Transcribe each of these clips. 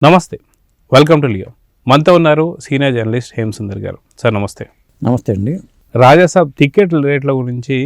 నమస్తే, welcome to Leo. మనతో ఉన్నారు సీనియర్ జర్నలిస్ట్ హేమసుందర్ గారు. సార్ నమస్తే. నమస్తే అండి. రాజాసాబ్ టికెట్ రేట్ల గురించి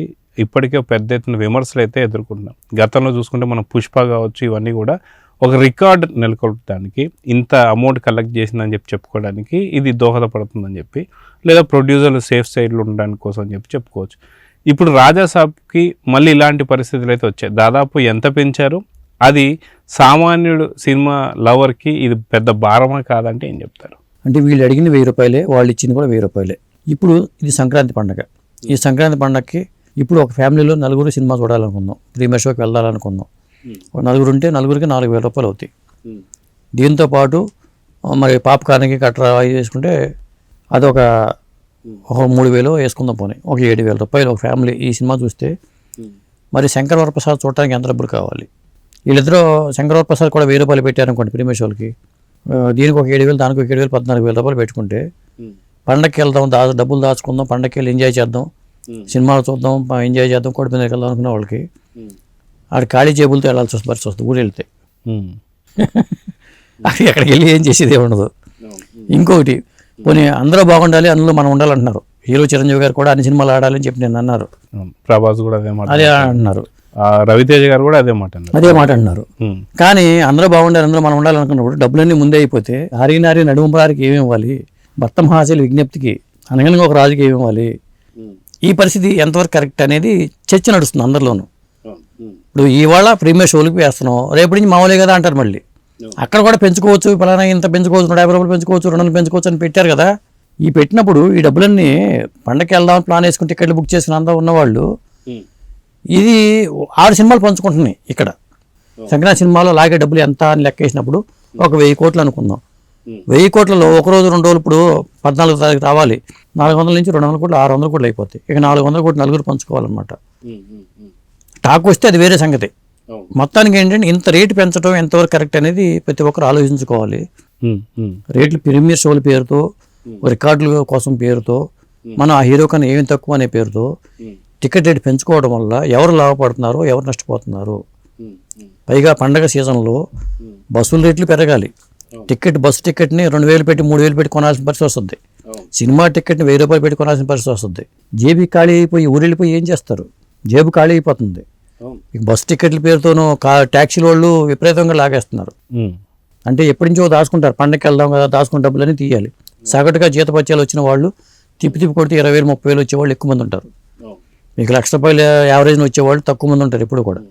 ఇప్పటికే పెద్ద ఎత్తున విమర్శలు అయితే ఎదుర్కొంటున్నాం. గతంలో చూసుకుంటే మనం పుష్ప కావచ్చు, ఇవన్నీ కూడా ఒక రికార్డ్ నెలకొల్పడానికి ఇంత అమౌంట్ కలెక్ట్ చేసిందని చెప్పుకోవడానికి ఇది దోహదపడుతుందని చెప్పి, లేదా ప్రొడ్యూసర్లు సేఫ్ సైడ్లో ఉండడానికి కోసం అని చెప్పుకోవచ్చు. ఇప్పుడు రాజాసాబ్కి మళ్ళీ ఇలాంటి పరిస్థితులు అయితే వచ్చాయి. దాదాపు ఎంత పెంచారు, అది సామాన్యుడు సినిమా లవర్కి ఇది పెద్ద భారమా కాదంటే ఏం చెప్తారు? అంటే వీళ్ళు అడిగింది 1000 రూపాయలే, వాళ్ళు ఇచ్చింది కూడా 1000 రూపాయలే. ఇప్పుడు ఇది సంక్రాంతి పండగ. ఈ సంక్రాంతి పండగకి ఇప్పుడు ఒక ఫ్యామిలీలో నలుగురు సినిమా చూడాలనుకుందాం, ప్రీమియర్ షోకి వెళ్ళాలనుకుందాం. నలుగురు ఉంటే నలుగురికి 4000 రూపాయలు అవుతాయి. దీంతోపాటు మరి పాప్కార్న్కి కట్రా వేసుకుంటే అదొక 3000 వేసుకుందాం. పోనీ ఒక 7000 రూపాయలు ఒక ఫ్యామిలీ ఈ సినిమా చూస్తే మరి శంకర్ వరప్రసాద్ చూడటానికి ఎంత డబ్బులు కావాలి? వీళ్ళిద్దరూ శంకర్ వరప్రసాద్ కూడా 1000 రూపాయలు పెట్టారనుకోండి ప్రీమియర్ షోలకి, దీనికి ఒక 7000, దానికి ఒక 7000, 14000 రూపాయలు పెట్టుకుంటే పండగకి వెళ్దాం, డబ్బులు దాచుకుందాం, పండగకి వెళ్ళి ఎంజాయ్ చేద్దాం, సినిమాలు చూద్దాం, ఎంజాయ్ చేద్దాం, కోడి మీదకి వెళ్దాం అనుకునే వాళ్ళకి ఆడ ఖాళీ జేబులతో వెళ్ళాల్సి వస్తుంది, పరిస్థితి వస్తుంది. ఊరు వెళ్తే అది అక్కడికి వెళ్ళి ఏం చేసేది ఉండదు. ఇంకొకటి, పోనీ అందరూ బాగుండాలి, అందులో మనం ఉండాలంటున్నారు. హీరో చిరంజీవి గారు కూడా అన్ని సినిమాలు ఆడాలని చెప్పి నేను అన్నారు. ప్రభాస్ కూడా అదే అంటున్నారు. రవితేజ గారు కూడా అదే మాట అంటున్నారు. కానీ అందరూ బాగుండాలి, అందులో మనం ఉండాలనుకున్నప్పుడు డబ్బులన్నీ ముందే అయిపోతే హరినారి నడుమురారికి ఏమి ఇవ్వాలి? భర్త మహాశైలి విజ్ఞప్తికి అనగనగా ఒక రాజుకి ఏమి ఇవ్వాలి? ఈ పరిస్థితి ఎంతవరకు కరెక్ట్ అనేది చర్చ నడుస్తుంది అందరిలోనూ. ఇప్పుడు ఇవాళ ప్రీమియర్ షోలకి వేస్తున్నాం, రేపటి నుంచి మామూలే కదా అంటారు. మళ్ళీ అక్కడ కూడా పెంచుకోవచ్చు, ఫలానా ఇంత పెంచుకోవచ్చు, 150 రూపాయలు పెంచుకోవచ్చు, 200 పెంచుకోవచ్చు అని పెట్టారు కదా. ఈ పెట్టినప్పుడు ఈ డబ్బులన్నీ పండగకి వెళ్దామని ప్లాన్ వేసుకుని టికెట్లు బుక్ చేసుకుని అంతా ఉన్నవాళ్ళు ఇది 6 సినిమాలు పంచుకుంటున్నాయి. ఇక్కడ సంక్రాంతి సినిమాలో లాగే డబ్బులు ఎంత అని లెక్కేసినప్పుడు ఒక 1000 కోట్లు అనుకుందాం. 1000 కోట్లలో ఒక రోజు 2 రోజులు ఇప్పుడు 14వ తారీఖు రావాలి, 400 నుంచి 200 కోట్లు 600 కోట్లు అయిపోతాయి. ఇక 400 కోట్లు నలుగురు పంచుకోవాలన్నమాట. టాక్ వస్తే అది వేరే సంగతి. మొత్తానికి ఏంటంటే ఇంత రేటు పెంచడం ఎంతవరకు కరెక్ట్ అనేది ప్రతి ఒక్కరు ఆలోచించుకోవాలి. రేట్లు ప్రీమియర్ షోల పేరుతో, రికార్డుల కోసం పేరుతో, మనం ఆ హీరో కన్నా ఏమి తక్కువ అనే పేరుతో టికెట్ రేటు పెంచుకోవడం వల్ల ఎవరు లాభపడుతున్నారో, ఎవరు నష్టపోతున్నారు? పైగా పండగ సీజన్లో బస్సుల రేట్లు పెరగాలి. బస్సు టికెట్ని 2000 పెట్టి 3000 పెట్టి కొనాల్సిన పరిస్థితి వస్తుంది. సినిమా టికెట్ని 1000 రూపాయలు పెట్టి కొనాల్సిన పరిస్థితి వస్తుంది. జేబు ఖాళీ అయిపోయి ఊరు వెళ్ళిపోయి ఏం చేస్తారు? జేబు ఖాళీ అయిపోతుంది. బస్సు టికెట్ల పేరుతోనూ ట్యాక్సీల వాళ్ళు విపరీతంగా లాగేస్తున్నారు. అంటే ఎప్పటి నుంచో దాచుకుంటారు, పండగకి వెళ్దాం కదా, దాచుకున్న డబ్బులని తీయాలి. సగటుగా జీతపత్యాలు వచ్చిన వాళ్ళు తిప్పి కొడితే 20,000, 30,000 వచ్చేవాళ్ళు ఎక్కువ మంది ఉంటారు. మీకు 1,00,000 రూపాయలు యావరేజ్ని వచ్చేవాళ్ళు తక్కువ మంది ఉంటారు ఎప్పుడు కూడా.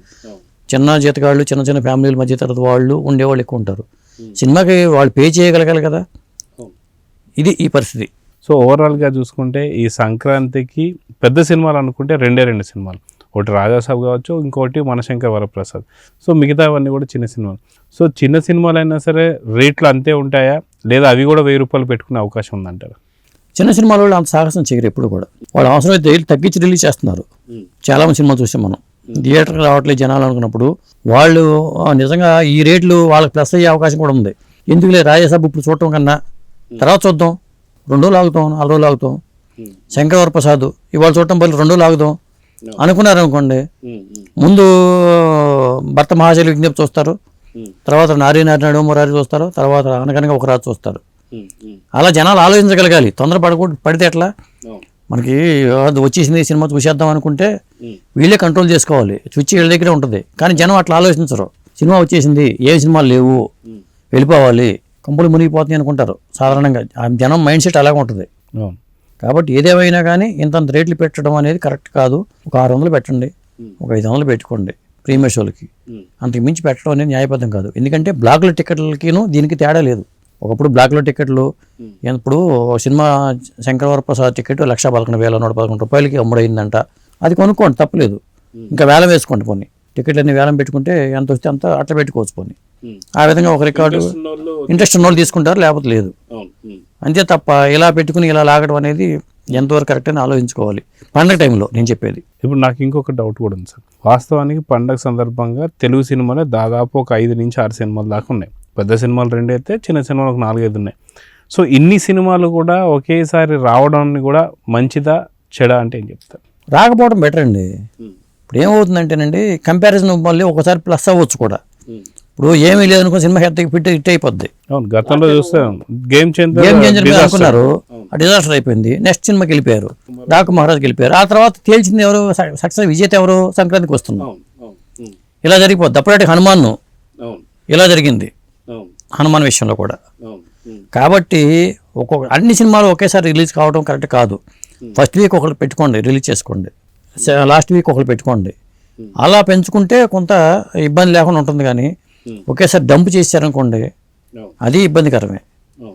చిన్న జీతగాళ్ళు, చిన్న ఫ్యామిలీల మధ్య తరగతి వాళ్ళు ఉండేవాళ్ళు ఎక్కువ ఉంటారు. సినిమాకి వాళ్ళు పే చేయగలగాలి కదా. ఇది ఈ పరిస్థితి. సో ఓవరాల్గా చూసుకుంటే ఈ సంక్రాంతికి పెద్ద సినిమాలు అనుకుంటే 2 సినిమాలు, ఒకటి రాజాసాబ్ కావచ్చు, ఇంకోటి మనశంకర్ వరప్రసాద్. సో మిగతావన్నీ కూడా చిన్న సినిమాలు. సో చిన్న సినిమాలు అయినా సరే రేట్లు అంతే ఉంటాయా, లేదా అవి కూడా 1000 రూపాయలు పెట్టుకునే అవకాశం ఉందంటారు? చిన్న సినిమాల వాళ్ళు అంత సాహసం చేయరు ఎప్పుడు కూడా. వాళ్ళు అవసరమైతే రేట్లు తగ్గించి రిలీజ్ చేస్తున్నారు. చాలా మంది సినిమాలు చూసాం మనం, థియేటర్కి రావట్లేదు జనాలు అనుకున్నప్పుడు వాళ్ళు నిజంగా ఈ రేట్లు వాళ్ళకి ప్లస్ అయ్యే అవకాశం కూడా ఉంది. ఎందుకులే రాజాసాబ్ ఇప్పుడు చూడటం కన్నా తర్వాత చూద్దాం, 2 రోజులు ఆగుతాం, 4 రోజులు ఆగుతాం. శంకర్ వరప్రసాద్ ఇవాళ చూడటం బదులు 2 రోజులు ఆగుదాం అనుకున్నారనుకోండి, ముందు భర్త మహాశైలి విజ్ఞప్తి చూస్తారు, తర్వాత నారీ నడుమురారి చూస్తారు, తర్వాత అనగనగా ఒక రాజు చూస్తారు. అలా జనాలు ఆలోచించగలగాలి. పడితే ఎట్లా? మనకి వచ్చేసింది సినిమా చూసేద్దాం అనుకుంటే వీళ్ళే కంట్రోల్ చేసుకోవాలి. స్విచ్ వీళ్ళ దగ్గరే ఉంటుంది. కానీ జనం అట్లా ఆలోచించరు. సినిమా వచ్చేసింది, ఏ సినిమాలు లేవు, వెళ్ళిపోవాలి, కంపెనీ మునిగిపోతుంది అనుకుంటారు సాధారణంగా. జనం మైండ్ సెట్ అలాగే ఉంటుంది. కాబట్టి ఏదేమైనా కానీ ఇంత రేట్లు పెట్టడం అనేది కరెక్ట్ కాదు. ఒక 600 పెట్టండి, ఒక 500 పెట్టుకోండి ప్రీమియర్ షోలకి. అంతకు మించి పెట్టడం అనేది న్యాయబద్ధం కాదు. ఎందుకంటే బ్లాక్ల టికెట్లకిను దీనికి తేడా లేదు. ఒకప్పుడు బ్లాక్లో టికెట్లు, ఇప్పుడు సినిమా శంకర్ వరప్రసాద్ టికెట్ 1,11,111 రూపాయలకి అమ్ముడైందంట. అది కొనుక్కోండి, తప్పలేదు. ఇంకా వేలం వేసుకోండి. పోనీ టికెట్లన్నీ వేలం పెట్టుకుంటే ఎంత వస్తే అంత అట్లా పెట్టుకోవచ్చు. పోనీ ఆ విధంగా ఒక రికార్డు ఇంట్రెస్ట్ ఉన్న వాళ్ళు తీసుకుంటారు, లేకపోతే లేదు. అంతే తప్ప ఇలా పెట్టుకుని ఇలా లాగడం అనేది ఎంతవరకు కరెక్ట్ అని ఆలోచించుకోవాలి పండగ టైంలో. నేను చెప్పేది ఇప్పుడు నాకు ఇంకొక డౌట్ కూడా ఉంది సార్. వాస్తవానికి పండగ సందర్భంగా తెలుగు సినిమాలో దాదాపు ఒక 5 నుంచి 6 సినిమాల దాకా ఉన్నాయి. పెద్ద సినిమాలు 2 అయితే, చిన్న సినిమాలు ఒక 4-5 ఉన్నాయి. సో ఇన్ని సినిమాలు కూడా ఒకేసారి రావడాన్ని కూడా మంచిదా చెడా అంటే ఏం చెప్తారు? రాకపోవడం బెటర్ అండి. ఇప్పుడు ఏమవుతుందంటేనండి, కంపారిజన్ మళ్ళీ ఒకసారి ప్లస్ అవ్వచ్చు కూడా. ఇప్పుడు ఏమీ లేదనుకో సినిమా హిట్ అయిపోద్ది. అవును, గతంలో చూస్తే గేమ్ చేంజర్ మీద అనుకున్నారు, ఆ డిజాస్టర్ అయిపోయింది. నెక్స్ట్ సినిమాకి వెళ్ళిపోయారు, డాకు మహారాజ్కి వెళ్ళిపోయారు. ఆ తర్వాత తేల్చింది ఎవరు, సక్సెస్ విజేత ఎవరు, సంక్రాంతికి వస్తున్నాం. ఇలా జరిగిపోద్ది. అప్పుడే హనుమాన్ ఇలా జరిగింది, హనుమాన్ విషయంలో కూడా. కాబట్టి అన్ని సినిమాలు ఒకేసారి రిలీజ్ కావడం కరెక్ట్ కాదు. ఫస్ట్ వీక్ ఒకరు పెట్టుకోండి, రిలీజ్ చేసుకోండి, లాస్ట్ వీక్ ఒకరు పెట్టుకోండి. అలా పెంచుకుంటే కొంత ఇబ్బంది లేకుండా ఉంటుంది. కానీ ఒకేసారి డంప్ చేశారనుకోండి, అది ఇబ్బందికరమే.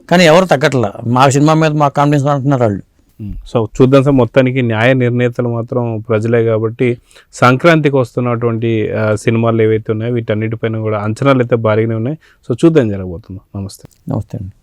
కానీ ఎవరు తగ్గట్లా, మా సినిమా మీద మాకు కాన్ఫిడెన్స్ అంటున్నారు వాళ్ళు. సో చూద్దాం సార్, మొత్తానికి న్యాయ నిర్ణేతలు మాత్రం ప్రజలే కాబట్టి సంక్రాంతికి వస్తున్నటువంటి సినిమాలు ఏవైతే ఉన్నాయో వీటన్నిటిపైన కూడా అంచనాలు అయితే భారీగానే ఉన్నాయి. సో చూద్దాం జరగబోతుందో. నమస్తే. నమస్తే అండి.